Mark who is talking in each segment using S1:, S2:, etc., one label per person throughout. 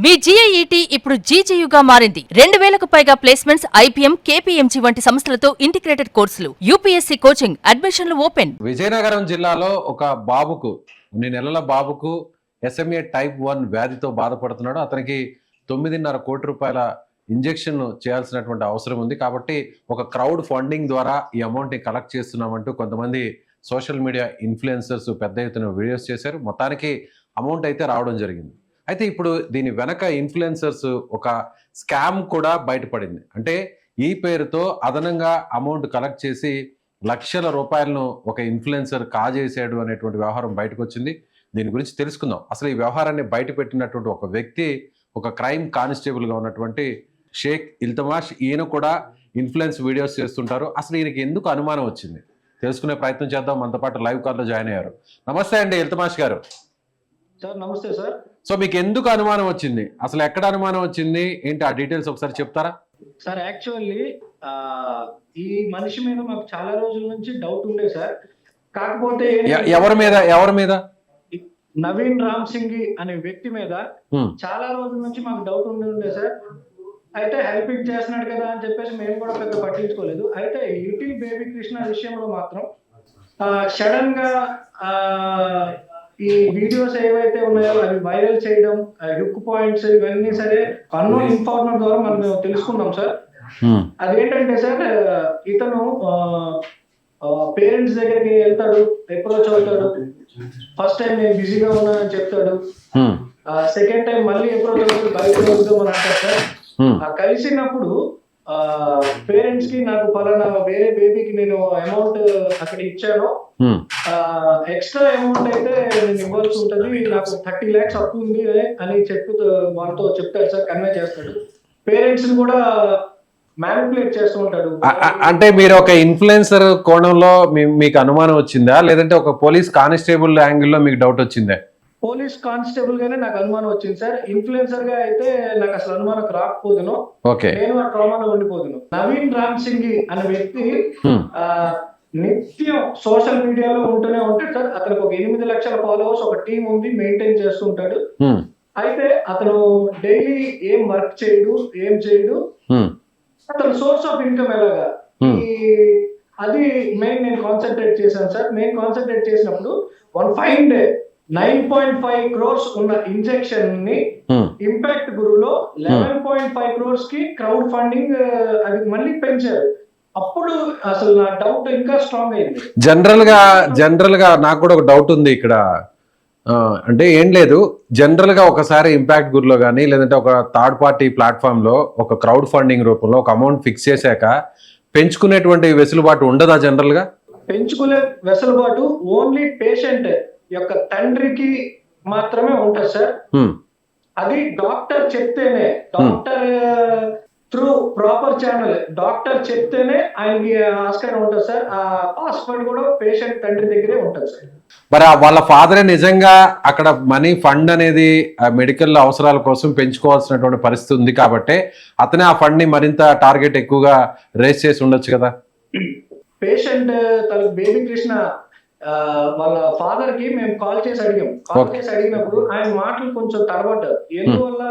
S1: మీ జీఐఈటీ ఇప్పుడు జీజేయుగా మారింది. 2000కు పైగా ప్లేస్మెంట్స్, ఐపీఎం, కేపీఎంజీ వంటి సంస్థలతో ఇంటిగ్రేటెడ్ కోర్సులు. యూపీఎస్సీ కోచింగ్, అడ్మిషన్లు ఓపెన్.
S2: విజయనగరం జిల్లాలో ఒక బాబుకు 2 నెలల బాబుకు SMA type 1 వ్యాధితో బాధపడుతున్నాడు. అతనికి 9.5 కోట్ల రూపాయల ఇంజెక్షన్ చేయాల్సినటువంటి అవసరం ఉంది. కాబట్టి ఒక క్రౌడ్ ఫండింగ్ ద్వారా ఈ అమౌంట్ని కలెక్ట్ చేస్తున్నామంటూ కొంతమంది సోషల్ మీడియా ఇన్ఫ్లుయెన్సర్స్ పెద్ద ఎత్తున వీడియోస్ చేశారు. మొత్తానికి అమౌంట్ అయితే రావడం జరిగింది. అయితే ఇప్పుడు దీని వెనక ఇన్ఫ్లుయెన్సర్స్ ఒక స్కామ్ కూడా బయటపడింది. అంటే ఈ పేరుతో అదనంగా అమౌంట్ కలెక్ట్ చేసి లక్షల రూపాయలను ఒక ఇన్ఫ్లుయెన్సర్ కాజేశాడు అనేటువంటి వ్యవహారం బయటకు వచ్చింది. దీని గురించి తెలుసుకుందాం. అసలు ఈ వ్యవహారాన్ని బయట పెట్టినటువంటి ఒక వ్యక్తి ఒక క్రైమ్ కానిస్టేబుల్గా ఉన్నటువంటి షేక్ ఇల్తమాష్. ఈయన కూడా ఇన్ఫ్లుయెన్స్ వీడియోస్ చేస్తుంటారు. అసలు ఈయనకి ఎందుకు అనుమానం వచ్చింది తెలుసుకునే ప్రయత్నం చేద్దాం. మనతో పాటు లైవ్ కాల్లో జాయిన్ అయ్యారు. నమస్తే అండి ఇల్తమాష్ గారు.
S3: సార్ నమస్తే సార్.
S2: సో మీకు ఎందుకు అనుమానం వచ్చింది, అసలు ఎక్కడ అనుమానం వచ్చింది ఏంటి, ఆ డీటెయిల్స్ ఒకసారి చెప్తారా?
S3: సార్ యాక్చువల్లీ ఈ మనిషి మీద మాకు చాలా రోజుల నుంచి డౌట్ ఉండే సార్. కాకపోతే
S2: ఎవరి మీద?
S3: నవీన్ రామ్ సింగ్ అనే వ్యక్తి మీద చాలా రోజుల నుంచి మాకు డౌట్ ఉండే సార్. అయితే హెల్పింగ్ చేస్తున్నాడు కదా అని చెప్పేసి మేము కూడా పెద్ద పట్టించుకోలేదు. అయితే లిటిల్ బేబీ కృష్ణ విషయంలో మాత్రం సడన్ గా ఈ వీడియోస్ ఏవైతే ఉన్నాయో అవి వైరల్ చేయడం, హుక్ పాయింట్స్ ఇవన్నీ సరే అన్నోన్ ఇన్ఫార్మర్ ద్వారా మనం తెలుసుకున్నాం సార్. అదేంటంటే సార్, ఇతను పేరెంట్స్ దగ్గరికి వెళ్తాడు, అప్రోచ్ అవుతాడు. ఫస్ట్ టైం నేను బిజీగా ఉన్నానని చెప్తాడు. సెకండ్ టైం మళ్ళీ అప్రోచ్ అవుతాడు, బయట వెళ్దామని అంటారు సార్. కలిసినప్పుడు పేరెంట్స్ కి నాకు పలానా వేరే బేబీకి నేను అమౌంట్ అక్కడ ఇచ్చాను, ఎక్స్ట్రా అమౌంట్ అయితే నేను ఇవ్వాల్సి ఉంటుంది, నాకు 30 lakhs అప్పు ఉంది అని వాళ్ళతో చెప్తాడు సార్. కన్వే చేస్తాడు. పేరెంట్స్ ని కూడా మ్యానిపులేట్ చేస్తూ ఉంటాడు.
S2: అంటే మీరు ఒక ఇన్ఫ్లుయెన్సర్ కోణంలో మీకు అనుమానం వచ్చిందా, లేదంటే ఒక పోలీస్ కానిస్టేబుల్ యాంగిల్లో మీకు డౌట్ వచ్చిందా?
S3: పోలీస్ కానిస్టేబుల్ గానే నాకు అనుమానం వచ్చింది సార్. ఇన్ఫ్లుయెన్సర్ గా అయితే నాకు అసలు అనుమానం రాకపోదును. నేను ఆ ట్రామాలో ఉండిపోదును. నవీన్ రామ్ సింగ్ అనే వ్యక్తి నిత్యం సోషల్ మీడియాలో ఉంటూనే ఉంటాడు సార్. అతనికి ఒక 8 లక్షల ఫాలోవర్స్, ఒక టీం ఉంది, మెయింటైన్ చేస్తుంటాడు. అయితే అతను డైలీ ఏం వర్క్ చేయడు, ఏం చేయడు. అతను సోర్స్ ఆఫ్ ఇన్కమ్ ఎలాగా, అది మెయిన్ నేను కాన్సన్ట్రేట్ చేశాను సార్. నేను కాన్సన్ట్రేట్ చేసినప్పుడు వన్ ఫైన్ డే 9.5 crores ఉన్న ఇంజెక్షన్ ని ఇంపాక్ట్ గురువులో 11.5 crores కి క్రౌడ్ ఫండింగ్ అది మళ్ళీ పెంచారు. అప్పుడు అసలు నా డౌట్ ఇంకా స్ట్రాంగ్ అయింది.
S2: జనరల్ గా నాకు కూడా ఒక డౌట్ ఉంది ఇక్కడ. అంటే ఏం లేదు, జనరల్ గా ఒకసారి ఇంపాక్ట్ గురులో కానీ లేదంటే ఒక థర్డ్ పార్టీ ప్లాట్ఫామ్ లో ఒక క్రౌడ్ ఫండింగ్ రూపంలో ఒక అమౌంట్ ఫిక్స్ చేశాక పెంచుకునేటువంటి వెసులుబాటు ఉండదా? జనరల్ గా
S3: పెంచుకునే వెసులుబాటు ఓన్లీ పేషెంట్ యొక్క తండ్రికి మాత్రమే ఉంటుంది సార్. అది డాక్టర్ చెప్తేనే, doctor through proper channel doctor చెప్తేనే ఆయనకి ఆస్కారం ఉంటుంది సార్. ఆ పాస్వర్డ్ కూడా పేషెంట్ తండ్రి దగ్గరే ఉంటుంది సార్.
S2: మరి వాళ్ళ ఫాదరే నిజంగా అక్కడ మనీ ఫండ్ అనేది మెడికల్ అవసరాల కోసం పెంచుకోవాల్సినటువంటి పరిస్థితి ఉంది కాబట్టి అతనే ఆ ఫండ్ ని మరింత టార్గెట్ ఎక్కువగా రేస్ చేసి ఉండొచ్చు కదా.
S3: పేషెంట్ తన బేబీ కృష్ణ వాళ్ళ ఫాదర్ కి మేము కాల్ చేసి అడిగినప్పుడు ఆయన మాటలు కొంచెం తడబడ్డారు. ఎందువల్ల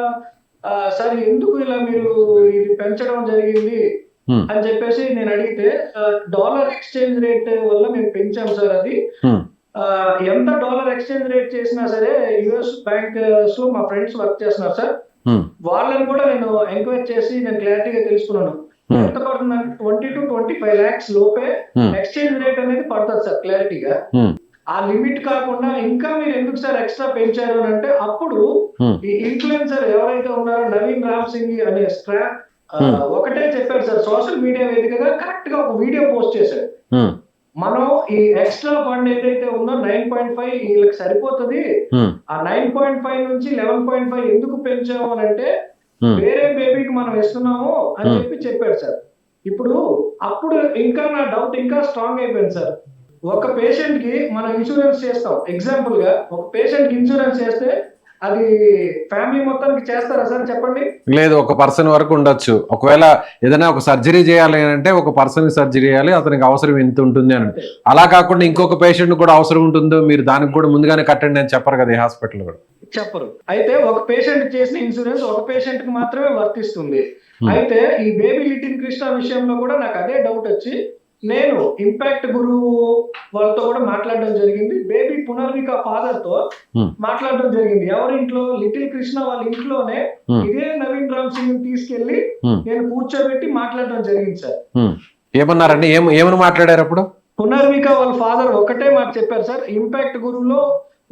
S3: సార్, ఎందుకు ఇలా మీరు ఇది పెంచడం జరిగింది అని చెప్పేసి నేను అడిగితే, డాలర్ ఎక్స్చేంజ్ రేట్ వల్ల మేము పెంచాం సార్. అది ఎంత డాలర్ ఎక్స్చేంజ్ రేట్ చేసినా సరే యుఎస్ బ్యాంక్స్ లో మా ఫ్రెండ్స్ వర్క్ చేస్తున్నారు సార్. వాళ్ళని కూడా నేను ఎంక్వైరీ చేసి నేను క్లారిటీగా తెలుసుకున్నాను. ఎంత పడుతుందంటే 20 to 25 lakhs లోపే ఎక్స్చేంజ్ రేట్ అనేది పడుతుంది సార్ క్లారిటీగా. ఆ లిమిట్ కాకుండా ఇంకా మీరు ఎందుకు సార్ ఎక్స్ట్రా పెంచారు అని అంటే, అప్పుడు ఈ ఇన్ఫ్లుయెన్సర్ ఎవరైతే ఉన్నారో నవీన్ రామ్ సింగ్ అనే స్క్రాప్ ఒకటే చెప్పారు సార్. సోషల్ మీడియా వేదికగా కరెక్ట్ గా ఒక వీడియో పోస్ట్ చేశారు. మనం ఈ ఎక్స్ట్రా ఫండ్ ఏదైతే ఉందో 9.5 వీళ్ళకి సరిపోతుంది, ఆ 9.5 నుంచి 11.5 ఎందుకు పెంచాము అని అంటే వేరే బేబీకి మనం ఇస్తున్నాము అని చెప్పారు సార్. అప్పుడు ఇంకా నా డౌట్ ఇంకా స్ట్రాంగ్ అయిపోయింది సార్. ఒక పేషెంట్ కి మనం ఇన్సూరెన్స్ చేస్తాం. ఎగ్జాంపుల్ గా ఒక పేషెంట్ కి ఇన్సూరెన్స్ చేస్తే అది ఫ్యామిలీ మొత్తానికి చేస్తారా సార్ చెప్పండి?
S2: లేదు, ఒక పర్సన్ వరకు ఉండొచ్చు. ఒకవేళ ఏదైనా ఒక సర్జరీ చేయాలి అంటే ఒక పర్సన్ సర్జరీ చేయాలి, అతనికి అవసరం ఎంత ఉంటుంది అని. అలా కాకుండా ఇంకొక పేషెంట్ కూడా అవసరం ఉంటుందో మీరు దానికి కూడా ముందుగానే కట్టండి అని చెప్పరు కదా ఈ హాస్పిటల్ కూడా.
S3: చెప్పరు. అయితే ఒక పేషెంట్ చేసిన ఇన్సూరెన్స్ ఒక పేషెంట్ కి మాత్రమే వర్తిస్తుంది. అయితే ఈ బేబీ లిటిల్ కృష్ణ విషయంలో కూడా నాకు అదే డౌట్ వచ్చి నేను ఇంపాక్ట్ గురువు వాళ్ళతో కూడా మాట్లాడడం జరిగింది. బేబీ పునర్విక ఫాదర్ తో మాట్లాడడం జరిగింది. ఎవరి ఇంట్లో? లిటిల్ కృష్ణ వాళ్ళ ఇంట్లోనే ఇదే నవీన్ రామ్ సింగ్ తీసుకెళ్లి నేను కూర్చోబెట్టి మాట్లాడడం జరిగింది సార్.
S2: ఏమన్నారండి? ఏమని మాట్లాడారు అప్పుడు?
S3: పునర్విక వాళ్ళ ఫాదర్ ఒకటే మాట చెప్పారు సార్, ఇంపాక్ట్ గురువులో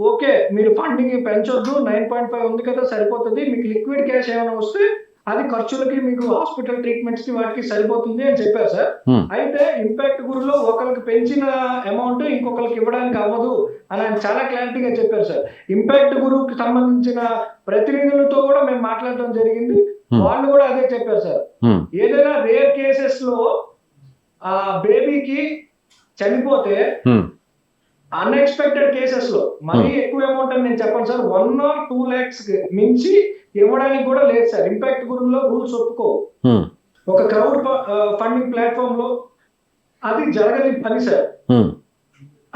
S3: ఓకే మీరు ఫండింగ్ పెంచొద్దు, 9.5 ఉంది కదా సరిపోతుంది, మీకు లిక్విడ్ క్యాష్ ఏమైనా వస్తే అది ఖర్చులకి మీకు హాస్పిటల్ ట్రీట్మెంట్స్ కి వాటికి సరిపోతుంది అని చెప్పారు సార్. అయితే ఇంపాక్ట్ గురులో ఒకరికి పెంచిన అమౌంట్ ఇంకొకరికి ఇవ్వడానికి అవ్వదు అని ఆయన చాలా క్లారిటీగా చెప్పారు సార్. ఇంపాక్ట్ గురువుకి సంబంధించిన ప్రతినిధులతో కూడా మేము మాట్లాడడం జరిగింది. వాళ్ళు కూడా అదే చెప్పారు సార్. ఏదైనా రేర్ కేసెస్ లో ఆ బేబీకి చనిపోతే అన్ఎక్స్పెక్టెడ్ కేసెస్ లో మరీ ఎక్కువ అమౌంట్ అని నేను చెప్పను సార్, 1 or 2 lakhs మించి ఇవ్వడానికి కూడా లేదు సార్. ఇంపాక్ట్ గురువులో రూల్స్ ఒప్పుకో. ఒక క్రౌడ్ ఫండింగ్ ప్లాట్ఫామ్ లో అది జరగని పని సార్.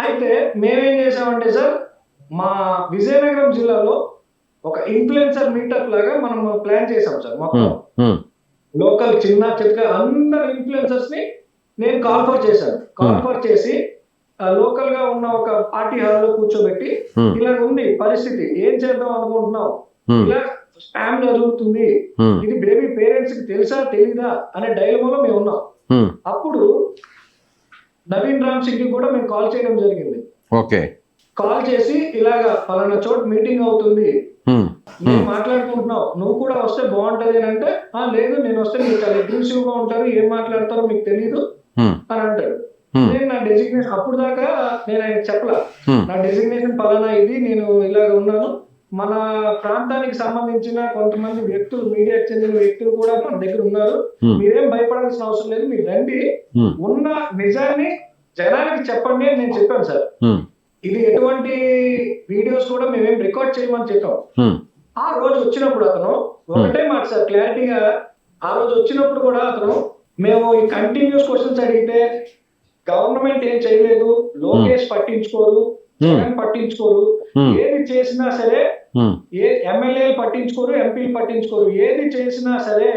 S3: అయితే మేమేం చేసామంటే సార్, మా విజయనగరం జిల్లాలో ఒక ఇన్ఫ్లుయెన్సర్ మీటప్ లాగా మనం ప్లాన్ చేసాం సార్. మొత్తం లోకల్ చిన్న చిన్న అందరు ఇన్ఫ్లుయెన్సర్స్ ని నేను కాల్ఫర్ చేశాను. కాల్ఫర్ చేసి లోకల్ గా ఉన్న ఒక పార్టీ హాల్ లో కూర్చోబెట్టి ఇలా ఉంది పరిస్థితి, ఏం చేద్దాం అనుకుంటున్నావు, ఇలా స్పామ్ జరుగుతుంది, ఇది బేబీ పేరెంట్స్ కి తెలుసా తెలీదా అనే డైలమాలో మేము ఉన్నాం. అప్పుడు నవీన్ రామ్ సింగ్ కి కూడా మేము కాల్ చేయడం జరిగింది.
S2: ఓకే,
S3: కాల్ చేసి ఇలాగా పలానా చోట మీటింగ్ అవుతుంది, మేము మాట్లాడుకుంటున్నావు, నువ్వు కూడా వస్తే బాగుంటది అని అంటే, లేదు నేను వస్తే మీరు చాలా అగ్రెసివ్ గా ఉంటారు, ఏం మాట్లాడతారో మీకు తెలీదు అని అంటాడు. నేను నా డెసిగ్నేషన్ అప్పుడు దాకా నేను ఆయన చెప్పలా, నా డెసిగ్నేషన్ పలానా ఇది, నేను ఇలాగ ఉన్నాను, మన ప్రాంతానికి సంబంధించిన కొంతమంది వ్యక్తులు, మీడియాకి చెందిన వ్యక్తులు కూడా మన దగ్గర ఉన్నారు, మీరేం భయపడాల్సిన అవసరం లేదు, మీరు రండి, ఉన్న నిజాన్ని జనానికి చెప్పండి అని నేను చెప్పాను సార్. ఇది ఎటువంటి వీడియోస్ కూడా మేమేం రికార్డ్ చేయమని చెప్పాం. ఆ రోజు వచ్చినప్పుడు అతను ఒకటే మాట సార్ క్లారిటీగా, ఆ రోజు వచ్చినప్పుడు కూడా అతను, మేము ఈ కంటిన్యూస్ క్వశ్చన్స్ అడిగితే గవర్నమెంట్ ఏం చేయలేదు, లోకేష్ పట్టించుకోరు, జగన్ పట్టించుకోరు, ఏది చేసినా సరే ఎమ్మెల్యేలు పట్టించుకోరు, ఎంపీలు పట్టించుకోరు, ఏది చేసినా సరే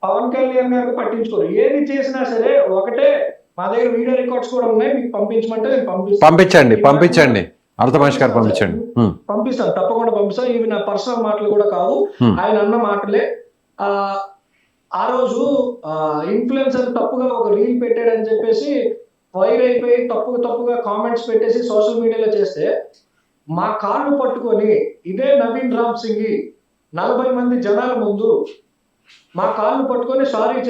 S3: పవన్ కళ్యాణ్ గారికి పట్టించుకోరు, ఏది చేసినా సరే ఒకటే, మా దగ్గర వీడియో రికార్డ్స్ కూడా ఉన్నాయి, మీకు పంపించమంటే నేను
S2: పంపించండి అర్థమేష్ గారు
S3: పంపిస్తాను, తప్పకుండా పంపిస్తాను. ఇవి నా పర్సనల్ మాటలు కూడా కావు, ఆయన అన్న మాటలే. ఆ రోజు ఇన్ఫ్లుయెన్సర్ తప్పుగా ఒక రీల్ పెట్టాడని చెప్పేసి వైర్ అయిపోయి తప్పుగా కామెంట్స్ పెట్టేసి సోషల్ మీడియాలో చేస్తే, మా కాళ్ళు పట్టుకొని ఇదే నవీన్ రామ్ సింగ్ 40 మంది జనాల ముందు మా కాళ్ళు పట్టుకొని సారీ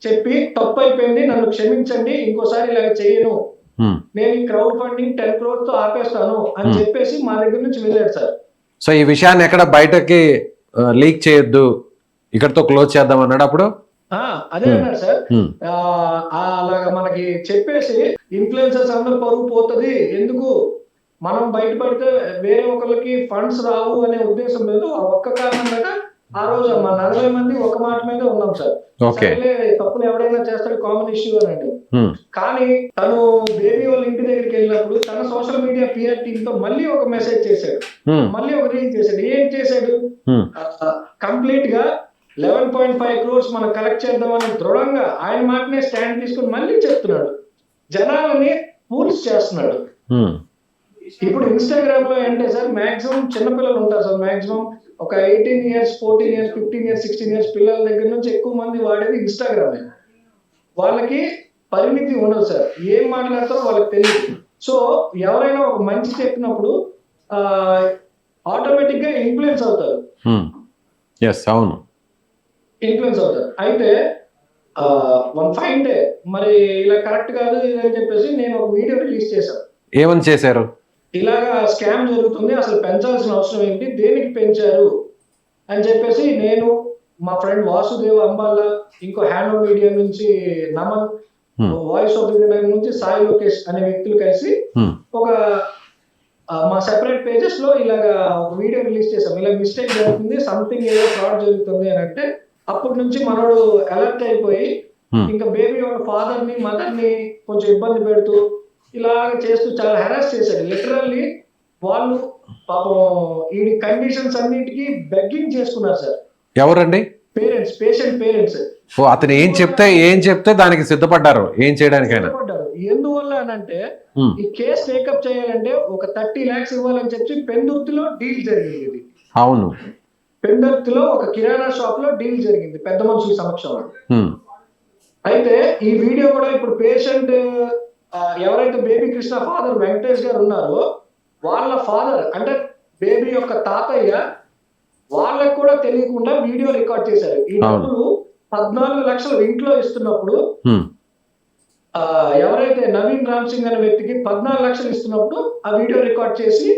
S3: చెప్పి తప్పు అయిపోయింది, నన్ను క్షమించండి, ఇంకోసారి ఇలాగ చేయను, నేను ఈ క్రౌడ్ ఫండింగ్ 10 crores తో ఆపేస్తాను అని చెప్పేసి మా దగ్గర నుంచి వెళ్ళాడు సార్.
S2: సో ఈ విషయాన్ని ఎక్కడ బయటకి లీక్ చేయొద్దు, ఇక్కడతో క్లోజ్ చేద్దాం అన్నాడు అప్పుడు.
S3: అదే అన్నాడు సార్. అలాగా మనకి చెప్పేసి ఇన్ఫ్లుయెన్సర్స్ అందరూ పరుగు పోతుంది, ఎందుకు మనం బయటపడితే వేరే ఒకరికి ఫండ్స్ రావు అనే ఉద్దేశం లేదు, ఆ ఒక్క కారణం మీద ఆ రోజు మా 40 మంది ఒక మాట మీద ఉన్నాం సార్. తప్పులు ఎవడైనా చేస్తాడు, కామన్ ఇష్యూ అనండి. కానీ తను బేబీ వాళ్ళ ఇంటి దగ్గరికి వెళ్ళినప్పుడు తన సోషల్ మీడియా పిఆర్ టీమ్ తో మళ్ళీ ఒక మెసేజ్ చేశాడు, మళ్ళీ ఒక రీల్ చేశాడు. ఏం చేశాడు? కంప్లీట్ గా 11.5 crores మనం కలెక్ట్ చేద్దామని దృఢంగా ఆయన మాటనే స్టాండ్ తీసుకుని మళ్ళీ చెప్తున్నాడు, జనాలని పూల్స్ చేస్తున్నాడు. ఇప్పుడు ఇన్స్టాగ్రామ్ లో ఏంటంటే సార్ మాక్సిమం చిన్నపిల్లలు ఉంటారు సార్, మాక్సిమం ఒక 18 years 14 years 15 years 16 years పిల్లల దగ్గర నుంచి ఎక్కువ మంది వాడేది ఇన్స్టాగ్రామే. వాళ్ళకి పరిమితి ఉండదు సార్, ఏం మాట్లాడతారో వాళ్ళకి తెలియదు. సో ఎవరైనా ఒక మంచి చెప్పినప్పుడు ఆటోమేటిక్ గా ఇన్ఫ్లుయెన్స్ అవుతారు.
S2: అవును,
S3: ఇన్ఫ్లుయెన్స్ అవుతారు. అయితే వన్ ఫైన్ డే మరి ఇలా కరెక్ట్ కాదు అని చెప్పేసి నేను ఒక వీడియో రిలీజ్ చేశాను.
S2: ఏమని చేశారు?
S3: ఇలాగా స్కామ్ జరుగుతుంది, అసలు పెంచాల్సిన అవసరం ఏంటి, దేనికి పెంచారు అని చెప్పేసి నేను, మా ఫ్రెండ్ వాసుదేవ్ అంబాల, ఇంకో హ్యాండ్ మీడియా నుంచి నమన్, వాయిస్ ఆఫ్ ఇండియా నుంచి సాయి లోకేష్ అనే వ్యక్తులు కలిసి ఒక మా సెపరేట్ పేజెస్ లో ఇలాగా ఒక వీడియో రిలీజ్ చేసాం, ఇలా మిస్టేక్ జరుగుతుంది, సంథింగ్ ఏదో ఫ్రాడ్ జరుగుతుంది అని అంటే అప్పటి నుంచి మనోడు అలర్ట్ అయిపోయి ఇంకా బేబీ వాళ్ళ ఫాదర్ ని మదర్ ని కొంచెం ఇబ్బంది పెడుతూ ఇలాగ చేస్తూ చాలా హెరాస్ చేశాడు. లిటరల్లీ వాళ్ళు పాపం ఈ కండిషన్స్ అన్నిటికీ బెగ్గింగ్ చేసుకున్నారు సార్.
S2: ఎవరండి?
S3: Parents, patient parents.
S2: ఓ, అతను ఏం చెప్తే దానికి సిద్ధపడ్డారు ఏం చేయడానికైనా.
S3: ఎందువల్ల అనంటే ఈ కేసు టేకప్ చేయాలంటే ఒక 30 lakhs ఇవ్వాలని చెప్పి పెందుర్తిలో డీల్ జరిగింది. ఇది
S2: అవును,
S3: పెందుర్తిలో ఒక కిరాణా షాప్ లో డీల్ జరిగింది పెద్ద మనుషుల సమక్షంలో. అయితే ఈ వీడియో కూడా ఇప్పుడు పేషెంట్ ఎవరైతే బేబీ కృష్ణ ఫాదర్ వెంకటేష్ గారు ఉన్నారో వాళ్ళ ఫాదర్ అంటే బేబీ యొక్క తాతయ్య వాళ్ళకు కూడా తెలియకుండా వీడియో రికార్డ్ చేశారు. ఈ డబ్బులు 14 లక్షలు ఇంట్లో ఇస్తున్నప్పుడు ఎవరైతే నవీన్ రామ్ సింగ్ అనే వ్యక్తికి 14 లక్షలు ఇస్తున్నప్పుడు ఆ వీడియో రికార్డ్ చేసి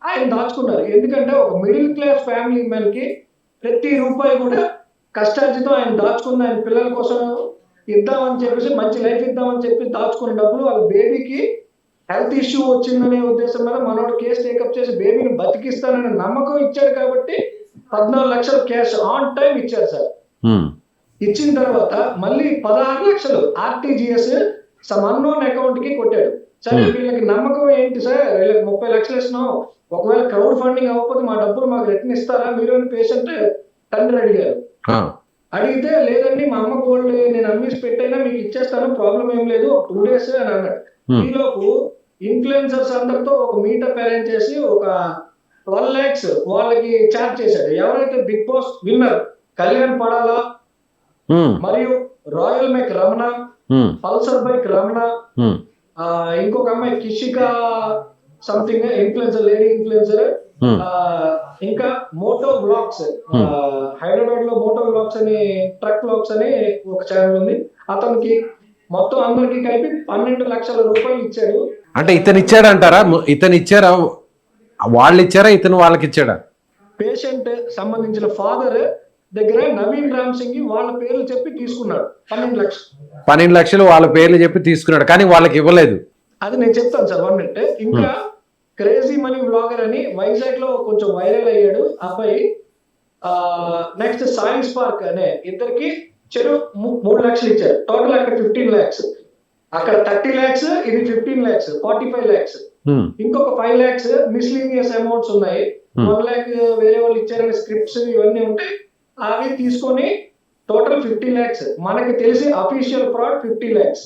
S3: ఆయన దాచుకున్నారు. ఎందుకంటే ఒక మిడిల్ క్లాస్ ఫ్యామిలీ మ్యాన్ కి ప్రతి రూపాయి కూడా కష్టార్జితం ఆయన దాచుకున్న ఆయన పిల్లల కోసం ఇద్దామని చెప్పేసి, మంచి లైఫ్ ఇద్దామని చెప్పి దాచుకున్న డబ్బులు వాళ్ళ బేబీకి హెల్త్ ఇష్యూ వచ్చిందనే ఉద్దేశం మీద మనోడు కేసు టేకప్ చేసి బేబీని బతికిస్తాననే నమ్మకం ఇచ్చాడు కాబట్టి 14 లక్షలు క్యాష్ ఆన్ టైం ఇచ్చారు సార్. ఇచ్చిన తర్వాత మళ్ళీ 16 లక్షలు ఆర్టీజీఎస్ సమ్ అన్నోన్ అకౌంట్ కి కొట్టాడు. సరే వీళ్ళకి నమ్మకం ఏంటి సార్, వీళ్ళకి 30 లక్షలు ఇస్తున్నాం, ఒకవేళ క్రౌడ్ ఫండింగ్ అవ్వకపోతే మా డబ్బులు మాకు రిటర్న్ ఇస్తారా మీరు అని పేషెంట్ తండ్రి అడిగారు. అడిగితే లేదండి మా అమ్మ గోల్డ్ నేను అమ్మేసి పెట్టైనా మీకు ఇచ్చేస్తాను, ప్రాబ్లం ఏం లేదు, 2 days అని అన్నాడు. ఈలోపు ఇన్ఫ్లుయెన్సర్స్ అందరితో ఒక మీటప్ అరేంజ్ చేసి ఒక 12 lakhs వాళ్ళకి చార్జ్ చేశాడు. ఎవరైతే బిగ్ బాస్ విన్నర్ కళ్యాణ్ పడాలా మరియు రాయల్ మెక్ రమణ, పల్సర్ బైక్ రమణ, ఇంకొక అమ్మాయి కిషికా సంథింగ్ ఇన్ఫ్లుయెన్సర్, లేడీ ఇన్ఫ్లుయెన్సర్, ఇంకా మోటో బ్లాగ్స్, హైదరాబాద్ లో మోటో బ్లాగ్స్ అని ట్రక్ బ్లాగ్స్ అని ఒక ఛానల్ ఉంది, అతనికి మొత్తం అందరికి కలిపి 12 లక్షల రూపాయలు ఇచ్చాడు.
S2: అంటే ఇతను ఇచ్చాడంటారా? ఇతను ఇచ్చారా, వాళ్ళు ఇచ్చారా, ఇతను వాళ్ళకి ఇచ్చాడా?
S3: పేషెంట్ సంబంధించిన ఫాదర్ దగ్గర నవీన్ రామ్ సింగ్ వాళ్ళ పేర్లు చెప్పి తీసుకున్నాడు 12 లక్షలు.
S2: 12 లక్షలు వాళ్ళ పేర్లు చెప్పి తీసుకున్నాడు, కానీ వాళ్ళకి ఇవ్వలేదు.
S3: అది నేను చెప్తాను సార్ 1 minute. ఇంకా క్రేజీ మనీ బ్లాగర్ అని వైజాగ్ లో కొంచెం వైరల్ అయ్యాడు అబ్బాయి. నెక్స్ట్ సైన్స్ పార్క్ అనే ఇద్దరికి చెరు 3 లక్షలు ఇచ్చారు. టోటల్ అక్కడ 15 lakhs, అక్కడ 30 lakhs, ఇది 15 lakhs, 45 lakhs. ఇంకొక 5 lakhs మిస్లీనియస్ అమౌంట్స్ ఉన్నాయి. 1 lakh వేరే వాళ్ళు ఇచ్చారని స్క్రిప్ట్స్ ఇవన్నీ ఉంటాయి, అవి తీసుకొని టోటల్ 50 lakhs. మనకి తెలిసి అఫీషియల్ ఫ్రాడ్ 50 lakhs,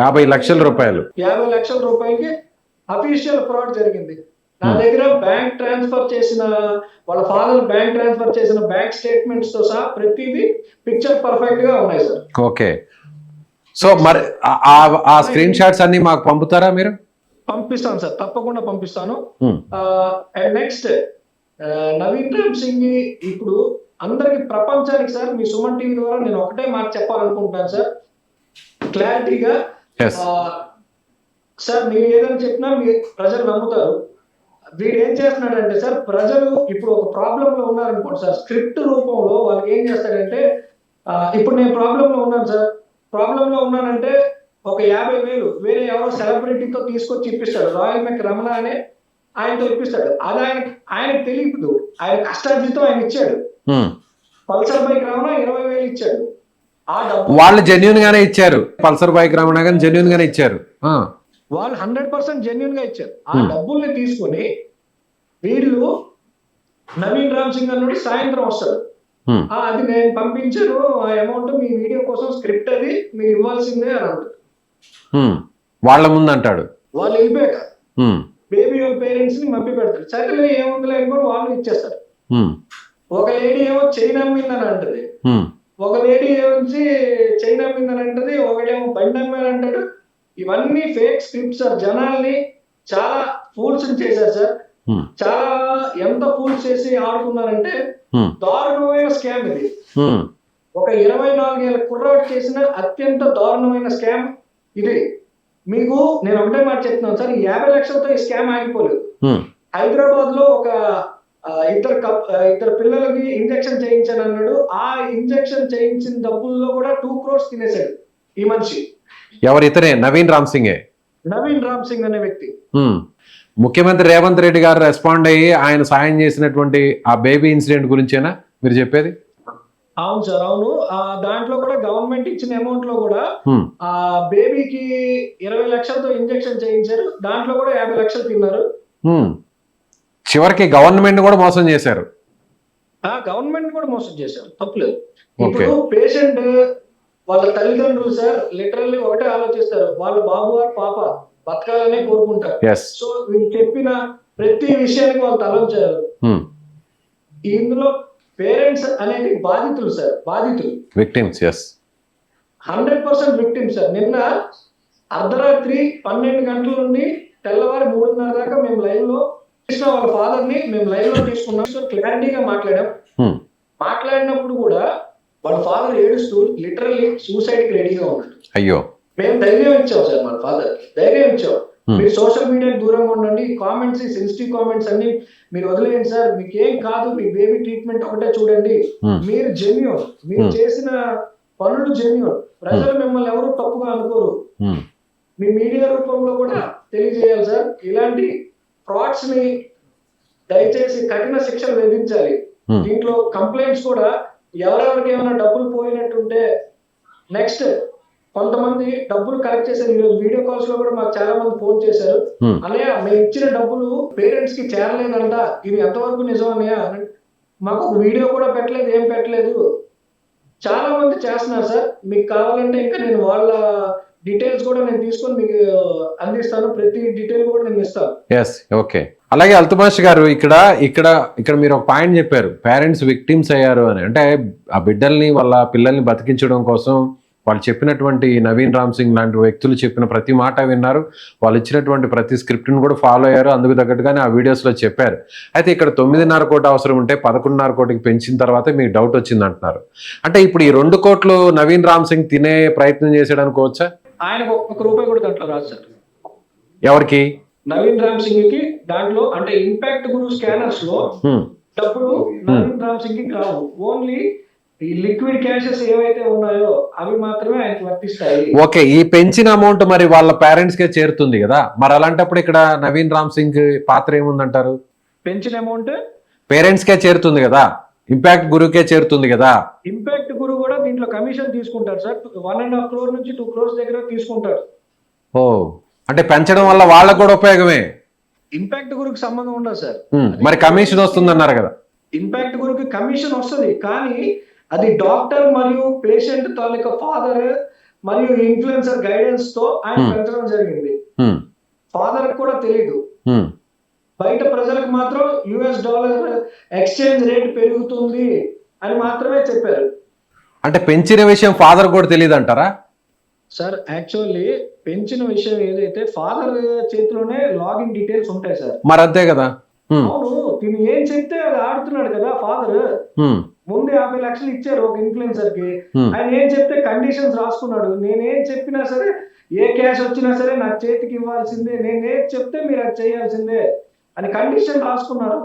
S2: 50 లక్షల రూపాయలు.
S3: 50 లక్షల రూపాయలకి అఫీషియల్ ఫ్రాడ్ జరిగింది. నా దగ్గర బ్యాంక్ ట్రాన్స్ఫర్ చేసిన వాళ్ళ ఫాదర్ బ్యాంక్ ట్రాన్స్ఫర్ చేసిన బ్యాంక్ స్టేట్మెంట్స్ తో సహా ప్రతిదీ పిక్చర్ పర్ఫెక్ట్ గా ఉన్నాయి సార్.
S2: ఓకే, సో మరి ఆ స్క్రీన్ షాట్స్ అన్ని మాకు పంపుతారా మీరు?
S3: పంపిస్తాను సార్, తప్పకుండా పంపిస్తాను. అండ్ నెక్స్ట్ నవీన్ రామ్ సింగ్ ఇప్పుడు అందరికి ప్రపంచానికి సార్ మీ సుమన్ టీవీ ద్వారా నేను ఒకటే మాట చెప్పాలనుకుంటున్నాను సార్, క్లారిటీగా. సార్ మీరు ఏదైనా చెప్పినా మీ ప్రజలు నమ్ముతారు. వీడు ఏం చేస్తున్నాడంటే సార్, ప్రజలు ఇప్పుడు ఒక ప్రాబ్లం లో ఉన్నారనుకోండి సార్, స్క్రిప్ట్ రూపంలో వాళ్ళకి ఏం చేస్తాడంటే, ఇప్పుడు నేను ప్రాబ్లం లో ఉన్నాను సార్, ప్రాబ్లం లో ఉన్నానంటే ఒక 50,000 వేరే ఎవరో సెలబ్రిటీతో తీసుకొచ్చి ఇప్పిస్తాడు. రాయల్ మెక్ రమణ అనే ఆయనతో ఇప్పిస్తాడు. అది ఆయనకు తెలియదు, ఆయన కష్టార్జితం ఆయన ఇచ్చాడు. పల్సర్ బైక్ రమణ 20,000 ఇచ్చాడు. ఆ డబ్బు
S2: వాళ్ళు జెన్యున్ గానే ఇచ్చారు. పల్సర్ బైక్ రమణ గాని జెన్యున్ గానే ఇచ్చారు.
S3: వాళ్ళు 100% జెన్యున్ గా ఇచ్చారు. ఆ డబ్బుల్ని తీసుకొని వీళ్ళు నవీన్ రామ్ సింగ్ అన్నోడు సాయంత్రం వస్తాడు, అది నేను పంపించాను, ఆ అమౌంట్ మీ వీడియో కోసం స్క్రిప్ట్ అది మీరు ఇవ్వాల్సిందే అని అంటాడు.
S2: వాళ్ళ ముందు అంటాడు.
S3: వాళ్ళు వెళ్ళిపోయాక బేబీ వాళ్ళ పేరెంట్స్ ని పంపి పెడతారు. సరేలే ఏముందిలే అనుకోని వాళ్ళు ఇచ్చేస్తారు. ఒక లేడీ ఏమో చైన్ అమ్మిందని అంటది, ఒక లేడీ ఏమొచ్చి చైన్ అమ్మిందని అంటది, ఒకటేమో బండి అమ్మాని అంటాడు. ఇవన్నీ ఫేక్ స్క్రిప్ట్స్ సార్. జనాల్ని చాలా ఫూల్స్ చేశారు సార్. చాలా ఎంత ఫూల్స్ చేసి ఆడుకున్నారంటే దారుణమైన స్కామ్ ఇది. ఒక 24 ఏళ్ల కుర్రాడు చేసిన అత్యంత దారుణమైన స్కామ్ ఇది. మీకు నేను ఒకటే మాట చెప్తున్నాను సార్, 50 లక్షలతో ఈ స్కామ్ ఆగిపోలేదు. హైదరాబాద్ లో ఒక ఇద్దరు పిల్లలకి ఇంజెక్షన్ చేయించాను అన్నాడు. ఆ ఇంజెక్షన్ చేయించిన డబ్బుల్లో కూడా 2 crores తినేశాడు ఈ మనిషి.
S2: ఎవరు? ఇతనే నవీన్ రామ్ సింగ్.
S3: నవీన్ రామ్ సింగ్ అనే వ్యక్తి.
S2: ముఖ్యమంత్రి రేవంత్ రెడ్డి గారు రెస్పాండ్ అయ్యి ఆయన సాయం చేసినటువంటి ఆ బేబీ ఇన్సిడెంట్ గురించేనా మీరు చెప్పేది?
S3: అవును సార్, అవును. దాంట్లో కూడా గవర్నమెంట్ ఇచ్చిన అమౌంట్ లో కూడా
S2: హ్మ్.
S3: ఆ బేబీకి 20 లక్షలతో ఇంజెక్షన్ చేయించారు. దాంట్లో కూడా 50 లక్షలు తిన్నారు.
S2: హ్మ్. చివరికి గవర్నమెంట్ కూడా మోసం చేశారు.
S3: గవర్నమెంట్ కూడా మోసం చేశారు, తప్పులేదు.
S2: ఓకే.
S3: ఇప్పుడు పేషెంట్ వాళ్ళ తల్లిదండ్రులు సార్ లిటరల్లీ ఒకటే ఆలోచిస్తారు, వాళ్ళ బాబు వారు పాప బతకాలనే కోరుకుంటారు.
S2: ఎస్.
S3: సో వీళ్ళు చెప్పిన ప్రతి విషయానికి వాళ్ళు తలంచారు. ఇందులో పేరెంట్స్ అనేది బాధితులు సార్, బాధితులు
S2: విక్టిమ్స్. ఎస్.
S3: 100% victims sir. నిన్న అర్ధరాత్రి 12 గంటల నుండి తెల్లవారి 3:30 దాకా మేము లైవ్ లో కృష్ణ వాళ్ళ ఫాదర్ ని మేము లైవ్ లో తీసుకున్నాం. సో క్లారిటీగా మాట్లాడాం. మాట్లాడినప్పుడు కూడా వాళ్ళ ఫాదర్ ఏడుస్తూ లిటరల్లీ సూసైడ్ కి రెడీగా ఉన్నాడు.
S2: అయ్యో.
S3: మేము ధైర్యం ఇచ్చాం సార్, మన ఫాదర్ ధైర్యం ఇచ్చాం. మీరు సోషల్ మీడియాకి దూరంగా ఉండండి, కామెంట్స్ సెన్సిటివ్ కామెంట్స్ అన్ని మీరు వదిలేయండి సార్, మీకు ఏం కాదు, మీ బేబీ ట్రీట్మెంట్ ఒకటే చూడండి, మీరు జెన్యూన్, మీరు చేసిన పనులు జెన్యూన్, ప్రజలు మిమ్మల్ని ఎవరు తప్పుగా అనుకోరు, మీ మీడియా రూపంలో కూడా తెలియజేయాలి సార్. ఇలాంటి ఫ్రాడ్స్ ని దయచేసి కఠిన శిక్షలు విధించాలి. దీంట్లో కంప్లైంట్స్ కూడా ఎవరెవరికి ఏమైనా డబ్బులు పోయినట్టుంటే నెక్స్ట్ కొంతమంది డబ్బులు కలెక్ట్ చేశారు. ఈరోజు వీడియో కాల్స్ లో కూడా మాకు చాలా మంది ఫోన్ చేశారు, అన్నయ్య మేము ఇచ్చిన డబ్బులు పేరెంట్స్ కి చేరలేదంట, ఇది ఎంతవరకు నిజం అన్నయ్య, మాకు ఒక వీడియో కూడా పెట్టలేదు, ఏం పెట్టలేదు. చాలా మంది చేస్తున్నారు సార్. మీకు కావాలంటే ఇంకా నేను వాళ్ళ డీటెయిల్స్ కూడా నేను తీసుకొని మీకు అందిస్తాను, ప్రతి డీటెయిల్ కూడా నేను ఇస్తాను.
S2: ఎస్. ఓకే. అలాగే అల్తమాష్ గారు ఇక్కడ ఇక్కడ ఇక్కడ మీరు ఒక పాయింట్ చెప్పారు, పేరెంట్స్ విక్టిమ్స్ అయ్యారు అని. అంటే ఆ బిడ్డల్ని వాళ్ళ పిల్లల్ని బతికించడం కోసం వాళ్ళు చెప్పినటువంటి నవీన్ రామ్ సింగ్ లాంటి వ్యక్తులు చెప్పిన ప్రతి మాట విన్నారు, వాళ్ళు ఇచ్చినటువంటి ప్రతి స్క్రిప్ట్ని కూడా ఫాలో అయ్యారు, అందుకు తగ్గట్టుగానే ఆ వీడియోస్లో చెప్పారు. అయితే ఇక్కడ 9.5 కోటి అవసరం ఉంటే 11.5 కోటికి పెంచిన తర్వాత మీకు డౌట్ వచ్చింది అంటున్నారు. అంటే ఇప్పుడు ఈ 2 కోట్లు నవీన్ రామ్ సింగ్ తినే ప్రయత్నం చేశాడు అనుకోవచ్చా?
S3: ఆయనకు ₹1 కూడా దాంట్లో రాదు సార్.
S2: ఎవరికి?
S3: నవీన్ రామ్ సింగ్ కి దాంట్లో అంటే ఇంపాక్ట్ గురు స్కానర్స్ లో డబ్బులు నవీన్ రామ్ సింగ్ కి రావు. ఓన్లీ ఈ లిక్విడ్ క్యాషెస్ ఏవైతే ఉన్నాయో అవి మాత్రమే ఆయనకి వర్తిస్తాయి.
S2: ఓకే. ఈ పెంచిన అమౌంట్ మరి వాళ్ళ పేరెంట్స్ కే చేరుతుంది కదా, మరి అలాంటప్పుడు ఇక్కడ నవీన్ రామ్ సింగ్ పాత్ర ఏముందంటారు?
S3: పెంచిన అమౌంట్
S2: పేరెంట్స్ కే చేరుతుంది కదా, ఇంపాక్ట్ గురుకే చేరుతుంది కదా.
S3: ఇంపాక్ట్ గురు కూడా దీంట్లో కమిషన్ తీసుకుంటారు సార్. 1.5 crore నుంచి 2 crores దగ్గర తీసుకుంటారు.
S2: ఓ, అంటే పెంచడం వల్ల వాళ్ళకు కూడా ఉపయోగమే.
S3: ఇంపాక్ట్ గురుకి సంబంధం ఉండదు సార్.
S2: మరి కమిషన్ వస్తుంది అన్నారు కదా.
S3: ఇంపాక్ట్ గురుకి కమిషన్ వస్తుంది, కానీ అది డాక్టర్ మరియు పేషెంట్ తాలూకా ఫాదర్ మరియు ఇన్ఫ్లుయెన్సర్ గైడెన్స్ తో ఆయన పెంచడం జరిగింది. ఫాదర్ కూడా తెలియదు, బయట ప్రజలకు మాత్రం $US ఎక్స్చేంజ్ రేట్ పెరుగుతుంది అని మాత్రమే చెప్పారు.
S2: అంటే పెంచిన విషయం ఫాదర్ కూడా తెలియదు అంటారా
S3: సార్? యాక్చువల్లీ పెంచిన విషయం ఏదైతే ఫాదర్ చేతిలోనే లాగిన్ డీటెయిల్స్ ఉంటాయి సార్.
S2: మరి అంతే కదా.
S3: అవును, తిని ఏం చెప్తే అది ఆడుతున్నాడు కదా ఫాదర్. ముందు 50 లక్షలు ఇచ్చారు ఒక ఇన్ఫ్లుయెన్సర్ కి, ఆయన ఏం చెప్తే కండిషన్స్ రాసుకున్నాడు. నేనేం చెప్పినా సరే, ఏ క్యాష్ వచ్చినా సరే నాకు చేతికి ఇవ్వాల్సిందే, నేనేం చెప్తే మీరు అది చేయాల్సిందే అని కండిషన్ రాసుకున్నారు.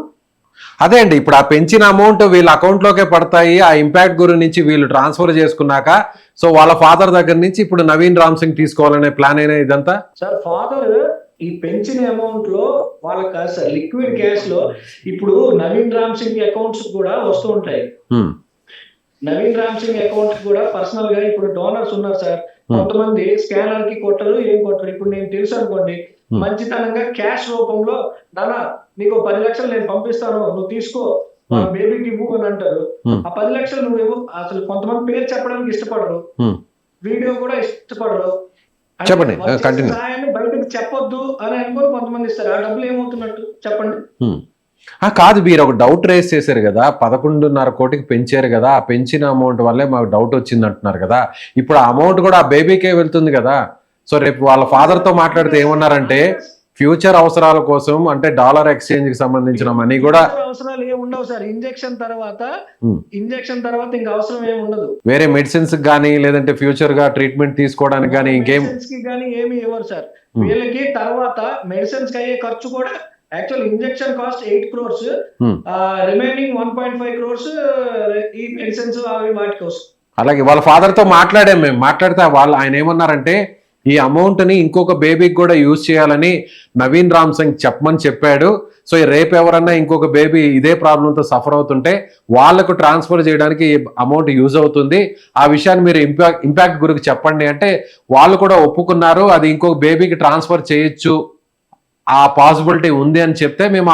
S2: అదే అండి, ఇప్పుడు ఆ పెంచిన అమౌంట్ వీళ్ళ అకౌంట్ లోకే పడతాయి. ఆ ఇంపాక్ట్ గురి నుంచి వీళ్ళు ట్రాన్స్ఫర్ చేసుకున్నాక, సో వాళ్ళ ఫాదర్ దగ్గర నుంచి ఇప్పుడు నవీన్ రామ్ సింగ్ తీసుకోవాలనే ప్లాన్ అయినా ఇదంతా.
S3: సార్ ఫాదర్ ఈ పెంచిన అమౌంట్ లో వాళ్ళకి కాదు సార్, లిక్విడ్ క్యాష్ లో ఇప్పుడు నవీన్ రామ్ సింగ్ అకౌంట్స్ కూడా వస్తూ ఉంటాయి. నవీన్ రామ్ సింగ్ అకౌంట్స్ కూడా పర్సనల్ గా ఇప్పుడు డోనర్స్ ఉన్నారు సార్. కొంతమంది స్కానర్ కి కొట్టరు, ఏం కొట్టరు. ఇప్పుడు నేను తెలుసు అనుకోండి, మంచితనంగా క్యాష్ రూపంలో నాన్న నీకు 10 లక్షలు నేను పంపిస్తాను, నువ్వు తీసుకో, బేబీకి ఇవ్వు అని అంటారు. ఆ 10 లక్షలు నువ్వు ఇవ్వు. అసలు కొంతమంది పేరు చెప్పడానికి ఇష్టపడరు, వీడియో కూడా ఇష్టపడరు.
S2: చెప్పండి,
S3: సాయాన్ని బయటకు చెప్పొద్దు అని అనుకోని కొంతమంది ఇస్తారు. ఆ డబ్బులు ఏమవుతున్నట్టు చెప్పండి.
S2: కాదు, మీరు ఒక డౌట్ రేస్ చేశారు కదా, 11.5 కోటికి పెంచారు కదా, ఆ పెంచిన అమౌంట్ వల్లే మాకు డౌట్ వచ్చింది అంటున్నారు కదా. ఇప్పుడు ఆ అమౌంట్ కూడా ఆ బేబీకే వెళ్తుంది కదా. సో రేపు వాళ్ళ ఫాదర్ తో మాట్లాడితే ఏమన్నారంటే, ఫ్యూచర్ అవసరాల కోసం, అంటే డాలర్ ఎక్స్చేంజ్ కి సంబంధించిన మనీ కూడా
S3: అవసరాలు ఏమి ఉండవు సార్. ఇంజెక్షన్ తర్వాత ఇంకా అవసరం ఏమి ఉండదు.
S2: వేరే మెడిసిన్స్ గానీ, లేదంటే ఫ్యూచర్ గా ట్రీట్మెంట్ తీసుకోవడానికి గానీ ఇంకేం
S3: ఏమి ఇవ్వరు సార్. వీళ్ళకి తర్వాత మెడిసిన్స్ కి అయ్యే ఖర్చు కూడా actual injection cost 8 crores, remaining 1.5 crores ఈ మెడిసిన్స్ అవి వాటికి వస్తాయి.
S2: అలాగే వాళ్ళ ఫాదర్ తో మాట్లాడాం మేము. మాట్లాడితే ఆయన ఏమన్నారంటే, ఈ అమౌంట్ ని ఇంకొక బేబీకి కూడా యూజ్ చేయాలని నవీన్ రామ్ సింగ్ చెప్పమని చెప్పాడు. సో రేపు ఎవరన్నా ఇంకొక బేబీ ఇదే ప్రాబ్లంతో సఫర్ అవుతుంటే వాళ్ళకు ట్రాన్స్ఫర్ చేయడానికి అమౌంట్ యూజ్ అవుతుంది. ఆ విషయాన్ని మీరు ఇంపాక్ట్ గురించి చెప్పండి అంటే వాళ్ళు కూడా ఒప్పుకున్నారు. అది ఇంకొక బేబీకి ట్రాన్స్ఫర్ చేయొచ్చు, ఆ పాసిబిలిటీ ఉంది అని చెప్తే మేము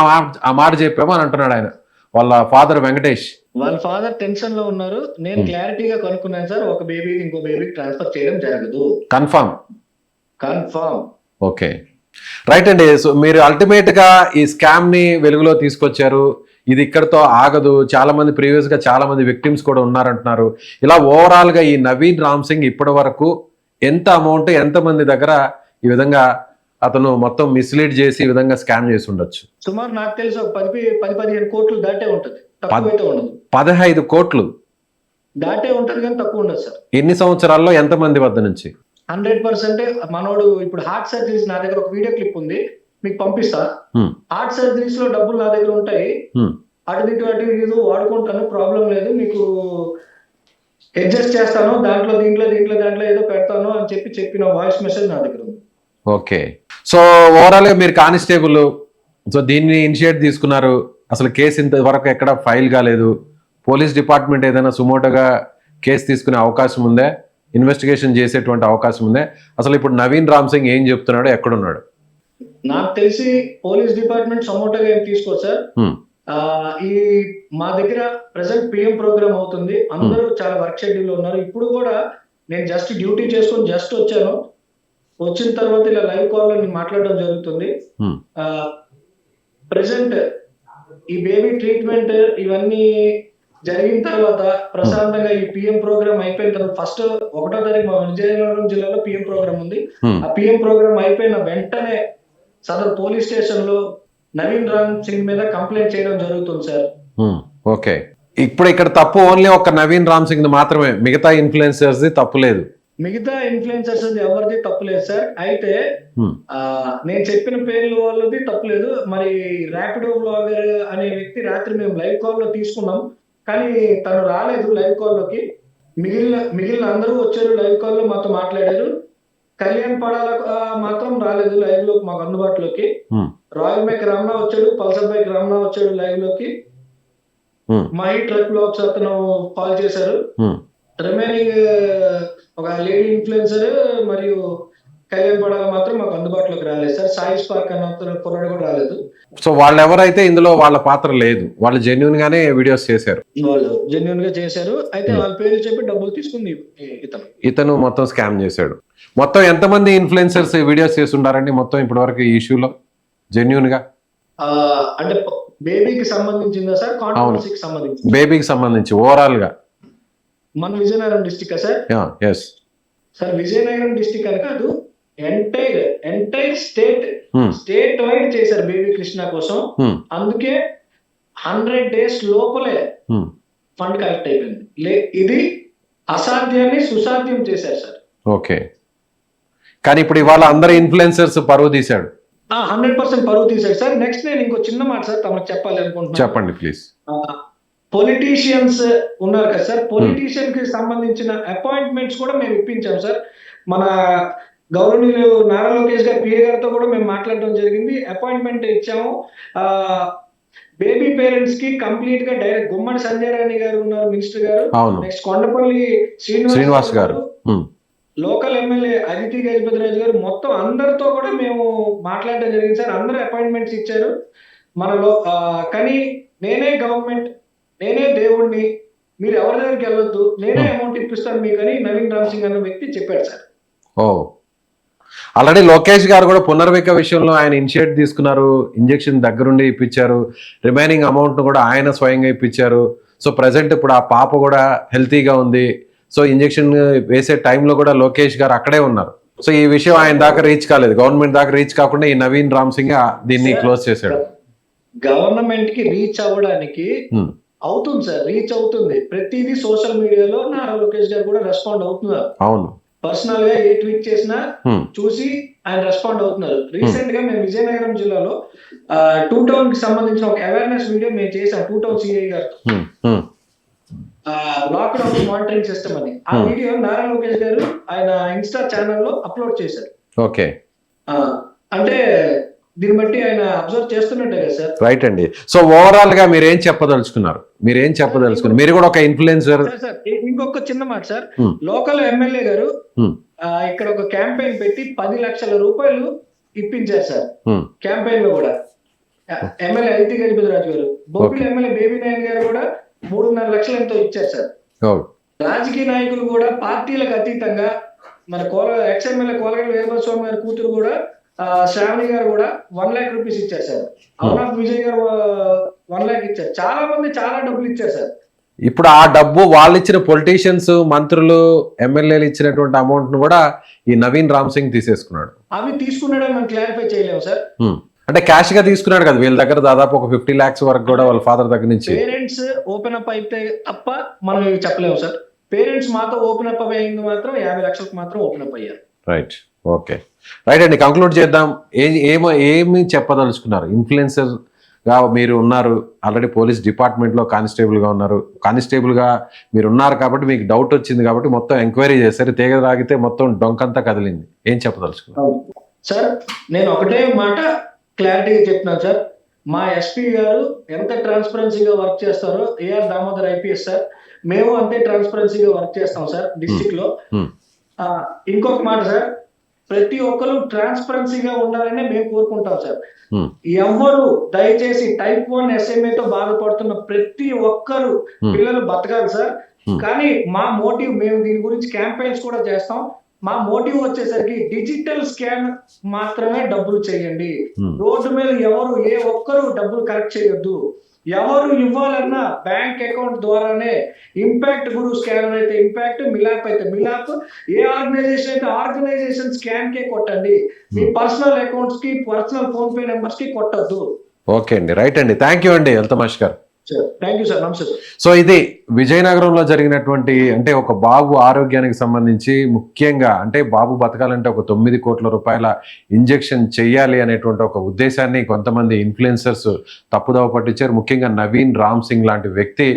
S2: ఆ మాట చెప్పాము అని అంటున్నాడు ఆయన వాళ్ళ ఫాదర్ వెంకటేష్.
S3: వాళ్ళ ఫాదర్ టెన్షన్ లో ఉన్నారు. నేను క్లారిటీగా కనుక్కున్నాను సార్, ఒక బేబీకి ఇంకో బేబీకి ట్రాన్స్ఫర్ చేయడం జరగదు.
S2: కన్ఫర్మ్.
S3: ఓకే,
S2: రైట్ అండి. సో మీరు అల్టిమేట్ గా ఈ స్కామ్ ని వెలుగులో తీసుకొచ్చారు. ఇది ఇక్కడతో ఆగదు. చాలా మంది ప్రీవియస్ గా చాలా మంది విక్టిమ్స్ కూడా ఉన్నారంటున్నారు. ఇలా ఓవరాల్ గా ఈ నవీన్ రామ్ సింగ్ ఇప్పటి వరకు ఎంత అమౌంట్ ఎంత మంది దగ్గర ఈ విధంగా అతను మొత్తం మిస్లీడ్ చేసి ఈ విధంగా స్కామ్ చేసి ఉండొచ్చు?
S3: సుమారు నాకు తెలిసి ఒక 10-15 కోట్లు దాటే ఉంటది, తక్కువైతే ఉండదు.
S2: 15 కోట్లు
S3: దాటే ఉంటది కానీ తక్కువ ఉండదు సార్.
S2: ఎన్ని సంవత్సరాల్లో ఎంత మంది వద్ద నుంచి?
S3: 100% మనోడు ఇప్పుడు హార్ట్ సర్జరీస్, నా దగ్గర ఒక వీడియో క్లిప్ ఉంది, మీకు పంపిస్తా. హార్ట్ సర్జరీస్ లో డబ్బులు నా దగ్గర ఉంటాయి, అటు ఇటు వాడుకుంటాను, ప్రాబ్లం లేదు, మీకు అడ్జస్ట్ చేస్తాను, దాంట్లో ఏదో పెడతాను అని చెప్పిన వాయిస్ మెసేజ్ నా దగ్గర ఉంది.
S2: ఓకే. సో ఓవరాల్ గా మీరు కానిస్టేబుల్, సో దీన్ని ఇనిషియేట్ తీసుకున్నారు. అసలు కేసు ఇంతవరకు ఎక్కడ ఫైల్ కాలేదు. పోలీస్ డిపార్ట్మెంట్ ఏదైనా సుమోటోగా కేసు తీసుకునే అవకాశం ఉందే, ఇన్వెస్టిగేషన్ చేసేటువంటి అవకాశం ఉందే? అసలు ఇప్పుడు నవీన్ రామ్ సింగ్ ఏం చెప్తున్నాడు, ఎక్కడున్నాడు?
S3: నాకు తెలిసి పోలీస్ డిపార్ట్మెంట్ సమోటోగా ఏం తీసుకో సార్. ఈ మా దగ్గర ప్రెసెంట్ పిఎం ప్రోగ్రామ్ అవుతుంది, అందరూ చాలా వర్క్ షెడ్యూల్ లో ఉన్నారు. ఇప్పుడు కూడా నేను జస్ట్ డ్యూటీ చేసుకొని వచ్చాను. వచ్చిన తర్వాత ఇలా లైవ్ కాల్ లో నేను మాట్లాడడం జరుగుతుంది. ప్రెసెంట్ ఈ బేబీ ట్రీట్మెంట్ ఇవన్నీ జరిగిన తర్వాత ప్రశాంతంగా ఈ పిఎం ప్రోగ్రామ్ అయిపోయిన తర్వాత ఫస్ట్ 1వ తారీఖు మా విజయనగరం జిల్లాలో పిఎం ప్రోగ్రామ్ ఉంది. ఆ పిఎం ప్రోగ్రామ్ అయిపోయిన వెంటనే సదర్ పోలీస్ స్టేషన్ లో నవీన్ రామ్ సింగ్ మీద కంప్లైంట్ చేయడం జరుగుతుంది సార్.
S2: ఓకే. ఇప్పుడు ఇక్కడ తప్పు ఓన్లీ ఒక నవీన్ రామ్ సింగ్ మాత్రమే, మిగతా ఇన్ఫ్లుయెన్సర్స్ తప్పు లేదు?
S3: మిగతా ఇన్ఫ్లుయెన్సర్స్ ఎవరిది తప్పులేదు సార్. అయితే నేను చెప్పిన పేర్లు వాళ్ళది తప్పులేదు. మరి ర్యాపిడో బ్లాగర్ అనే వ్యక్తి రాత్రి మేము లైవ్ కాల్ లో తీసుకున్నాం, కానీ తను రాలేదు లైవ్ కాల్ లోకి. మిగిలిన అందరూ వచ్చారు, లైవ్ కాల్ లో మాతో మాట్లాడారు. కళ్యాణ్ పడాల మాత్రం రాలేదు లైవ్ లో మాకు అందుబాటులోకి. రాయల్ మేక్ రమణ వచ్చాడు, పల్సర్ బైక్ రమణ వచ్చాడు లైవ్ లోకి. మై ట్రక్ బ్లాగ్స్ అతను కాల్ చేశారు. రిమైనింగ్ ఒక లేడీ ఇన్ఫ్లుయెన్సర్ మరియు కళ్యాణ్ పడాల మాత్రం మాకు అందుబాటులోకి రాలేదు సార్. సాయి స్పార్క్ అన్న కుర్రాడు కూడా రాలేదు.
S2: సో వాళ్ళు ఎవరైతే ఇందులో వాళ్ళ పాత్ర లేదు, వాళ్ళు జెన్యున్ గానే వీడియోస్ చేశారు,
S3: వాళ్ళు జెన్యున్ గా చేశారు. అయితే వాళ్ళ పేర్లు చెప్పి డబ్బులు తీసుకుంది
S2: ఇతను మొత్తం స్కామ్ చేశాడు. మొత్తం ఎంతమంది ఇన్ఫ్లుయెన్సర్స్ వీడియోస్ చేస్తుంటారండి మొత్తం ఇప్పటి వరకు ఈ ఇష్యూలో జెన్యున్ గా?
S3: అంటే బేబీకి సంబంధించిందా సార్? కాంట్రవర్సీకి సంబంధించి,
S2: బేబీకి సంబంధించి ఓవరాల్ గా
S3: మన Vizianagaram district sir? Sir Vizianagaram district అని కాదు, ఎంటైర్ స్టేట్ వైడ్ చేశారు బేబీ కృష్ణ కోసం. అందుకే 100 days లోపలే ఫండ్ కలెక్ట్ అయిపోయింది. ఇది అసాధ్యాన్ని సుసాధ్యం చేశారు సార్.
S2: ఓకే. కానీ ఇప్పుడు ఇవాళ అందరు ఇన్ఫ్లుయెన్సర్స్ పరువు తీశాడు.
S3: 100% పరువు తీశాడు సార్. నెక్స్ట్ నేను ఇంకో చిన్న మాట సార్ తమకు చెప్పాలి అనుకుంటున్నాను.
S2: చెప్పండి ప్లీజ్.
S3: పొలిటీషియన్స్ ఉన్నారు కదా సార్, పొలిటీషియన్ కి సంబంధించిన అపాయింట్మెంట్స్ కూడా మేము ఇప్పించాం సార్. మన గౌరవనీయులు నారా లోకేష్ గారు పిఏ గారితో కూడా మేము మాట్లాడడం జరిగింది, అపాయింట్మెంట్ ఇచ్చాము. బేబీ పేరెంట్స్ కి కంప్లీట్ గా డైరెక్ట్ గుమ్మడి సంజయ్ రాణి గారు ఉన్నారు, మినిస్టర్ గారు. నెక్స్ట్ కొండపల్లి శ్రీనివాస్ గారు, లోకల్ ఎమ్మెల్యే అదితి గజపతిరాజు గారు, మొత్తం అందరితో కూడా మేము మాట్లాడడం జరిగింది సార్. అందరూ అపాయింట్మెంట్స్ ఇచ్చారు మనలో. కానీ నేనే గవర్నమెంట్, నేనే దేవుణ్ణి, మీరు ఎవరి దగ్గరికి వెళ్ళొద్దు, నేనే అమౌంట్ ఇప్పిస్తాను మీకు అని నవీన్ రామ్ సింగ్ అన్న వ్యక్తి చెప్పాడు సార్.
S2: ఆల్రెడీ లోకేష్ గారు కూడా పునర్విక విషయంలో ఆయన ఇనిషియేట్ తీసుకున్నారు, ఇంజెక్షన్ దగ్గరుండి ఇప్పించారు, రిమైనింగ్ అమౌంట్ కూడా ఆయన స్వయంగా ఇప్పించారు. సో ప్రజెంట్ ఇప్పుడు ఆ పాప కూడా హెల్తీగా ఉంది. సో ఇంజెక్షన్ వేసే టైంలో కూడా లోకేష్ గారు అక్కడే ఉన్నారు. సో ఈ విషయం ఆయన దాకా రీచ్ కాలేదు, గవర్నమెంట్ దాకా రీచ్ కాకుండా ఈ నవీన్ రామ్ సింగ్ దీన్ని క్లోజ్ చేశాడు.
S3: గవర్నమెంట్ కి రీచ్ అవ్వడానికి అవుతుంది సార్, రీచ్ అవుతుంది. ప్రతిదీ సోషల్ మీడియాలో నారా లోకేష్ గారు కూడా రెస్పాండ్ అవుతున్నారు.
S2: అవును,
S3: పర్సనల్ గా ఏ ట్వీట్ చేసినా చూసి ఆయన రెస్పాండ్ అవుతున్నారు. రీసెంట్ గా మేము విజయనగరం జిల్లాలో 2 టౌన్ కి సంబంధించిన ఒక అవేర్నెస్ వీడియో మేము చేసాం 2 టౌన్ సిఐ గారితో. లాక్డ్ హౌస్ మానిటరింగ్ సిస్టమ్ అని. ఆ వీడియో నారా లోకేష్ గారు ఆయన ఇన్స్టా ఛానల్లో అప్లోడ్ చేశారు.
S2: ఓకే,
S3: అంటే దీన్ని బట్టి ఆయన అబ్జర్వ్ చేస్తున్నట్టే కదా సార్.
S2: రైట్ అండి. సో ఓవరాల్ గా మీరేం చెప్పదలుచుకున్నారు? మీరు కూడా ఒక ఇన్ఫ్లుయెన్సర్.
S3: సార్ ఇంకొక చిన్న మాట సార్, లోకల్ ఎమ్మెల్యే గారు ఇక్కడ ఒక క్యాంపెయిన్ పెట్టి 10 లక్షల రూపాయలు ఇప్పించారు సార్. క్యాంపెయిన్ లో కూడా ఎమ్మెల్యే ఐటీ గజపతిరాజు గారు, బొబ్బిలి ఎమ్మెల్యే బేబీ నాయన్ గారు కూడా 3.5 లక్షలు ఎంతో ఇచ్చారు సార్. రాజకీయ నాయకులు కూడా పార్టీలకు అతీతంగా మన ఎక్స్ ఎమ్మెల్యే కోలగండ్ల వీరభద్రస్వామి గారి కూతురు కూడా శ్రావణి గారు కూడా 1 లక్ష రూపీస్ ఇచ్చారు సార్. అమర్నాథ్ విజయ్ గారు 1 లక్ష ఇచ్చారు. చాలా మంది చాలా డబ్బులు ఇచ్చారు సార్.
S2: ఇప్పుడు ఆ డబ్బు వాళ్ళు ఇచ్చిన పొలిటీషియన్స్, మంత్రులు, ఎమ్మెల్యేలు ఇచ్చినటువంటి అమౌంట్ ను కూడా ఈ నవీన్ రామ్ సింగ్ తీసేసుకున్నాడు.
S3: అవి తీసుకున్నాడని మనం క్లారిఫై చేయలేము సార్.
S2: అంటే క్యాష్ గా తీసుకున్నాడు కదా, వీళ్ళ దగ్గర దాదాపు ఒక 50 lakhs వరకు కూడా వాళ్ళ ఫాదర్ దగ్గర నుంచి.
S3: పేరెంట్స్ ఓపెన్ అప్ అయితే తప్ప మనం చెప్పలేము సార్. పేరెంట్స్ మాతో ఓపెన్ అప్ అయ్యింది మాత్రం 50 లక్షలకు మాత్రం ఓపెన్ అప్ అయ్యారు.
S2: రైట్, ఓకే, రైట్ అండి. కంక్లూడ్ చేద్దాం. ఏమి చెప్పదలుచుకున్నారు? ఇన్ఫ్లుయెన్సర్ గా మీరు ఉన్నారు, ఆల్రెడీ పోలీస్ డిపార్ట్మెంట్ లో కానిస్టేబుల్ గా ఉన్నారు. కానిస్టేబుల్ గా మీరు ఉన్నారు కాబట్టి మీకు డౌట్ వచ్చింది కాబట్టి మొత్తం ఎంక్వైరీ చేశారు. తీగ రాగితే మొత్తం డొంకంతా కదిలింది. ఏం చెప్పదలుచుకున్నారు
S3: సార్? నేను ఒకటే మాట క్లారిటీగా చెప్తున్నాను సార్. మా ఎస్పీ గారు ఎంత ట్రాన్స్పరెన్సీగా వర్క్ చేస్తారో ఏఆర్ దామోదర్ ఐపీఎస్ సార్, మేము అంతే ట్రాన్స్పరెన్సీగా వర్క్ చేస్తాం సార్ డిస్ట్రిక్ట్ లో. ఇంకొక మాట సార్, ప్రతి ఒక్కరు ట్రాన్స్పరెన్సీగా ఉండాలని మేము కోరుకుంటాం సార్. ఎవరు దయచేసి టైప్ 1 SMA తో బాధపడుతున్న ప్రతి ఒక్కరు పిల్లలు బతకాలి సార్. కానీ మా మోటివ్, మేము దీని గురించి క్యాంపెయిన్స్ కూడా చేస్తాం. మా మోటివ్ వచ్చేసరికి డిజిటల్ స్కాన్ మాత్రమే డబ్బులు చేయండి. రోడ్డు మీద ఎవరు ఏ ఒక్కరు డబ్బులు కలెక్ట్ చేయొద్దు. ఎవరు ఇవ్వాలన్నా బ్యాంక్ అకౌంట్ ద్వారానే. ఇంపాక్ట్ గురు స్కానర్ అయితే ఇంపాక్ట్, మిలాప్ అయితే మిలాప్, ఏ ఆర్గనైజేషన్ అయితే ఆర్గనైజేషన్ స్కాన్ కే కొట్టండి. మీ పర్సనల్ అకౌంట్స్ కి, పర్సనల్ ఫోన్ పే నెంబర్స్ కి కొట్టద్దు.
S2: ఓకే అండి, రైట్ అండి. థ్యాంక్ యూ అండి అల్తమాష్ గారు.
S3: Thank you sir. నమస్తే సార్.
S2: సో ఇది విజయనగరంలో జరిగినటువంటి, అంటే ఒక బాబు ఆరోగ్యానికి సంబంధించి ముఖ్యంగా, అంటే బాబు బతకాలంటే ఒక 9 కోట్ల రూపాయల ఇంజెక్షన్ చెయ్యాలి అనేటువంటి ఒక ఉద్దేశాన్ని కొంతమంది ఇన్ఫ్లుయెన్సర్స్ తప్పుదోవ పట్టించారు. ముఖ్యంగా నవీన్ రామ్ సింగ్ లాంటి వ్యక్తి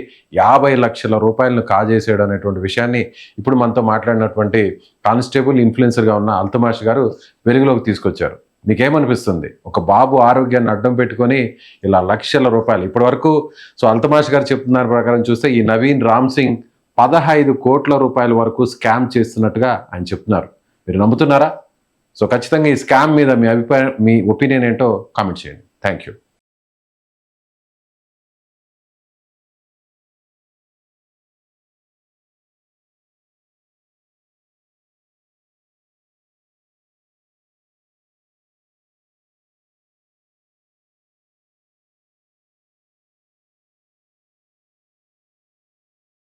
S2: 50 లక్షల రూపాయలను కాజేసాడు అనేటువంటి విషయాన్ని ఇప్పుడు మనతో మాట్లాడినటువంటి కానిస్టేబుల్ ఇన్ఫ్లుయెన్సర్గా ఉన్న అల్తమాష్ గారు వెలుగులోకి తీసుకొచ్చారు. మీకేమనిపిస్తుంది? ఒక బాబు ఆరోగ్యాన్ని అడ్డం పెట్టుకొని ఇలా లక్షల రూపాయలు ఇప్పటి వరకు, సో అల్తమాష్ గారు చెప్తున్న ప్రకారం చూస్తే ఈ నవీన్ రామ్ సింగ్ 15 కోట్ల రూపాయల వరకు స్కామ్ చేస్తున్నట్టుగా ఆయన చెప్తున్నారు. మీరు నమ్ముతున్నారా? సో ఖచ్చితంగా ఈ స్కామ్ మీద మీ ఒపీనియన్ ఏంటో కామెంట్ చేయండి. Thank you.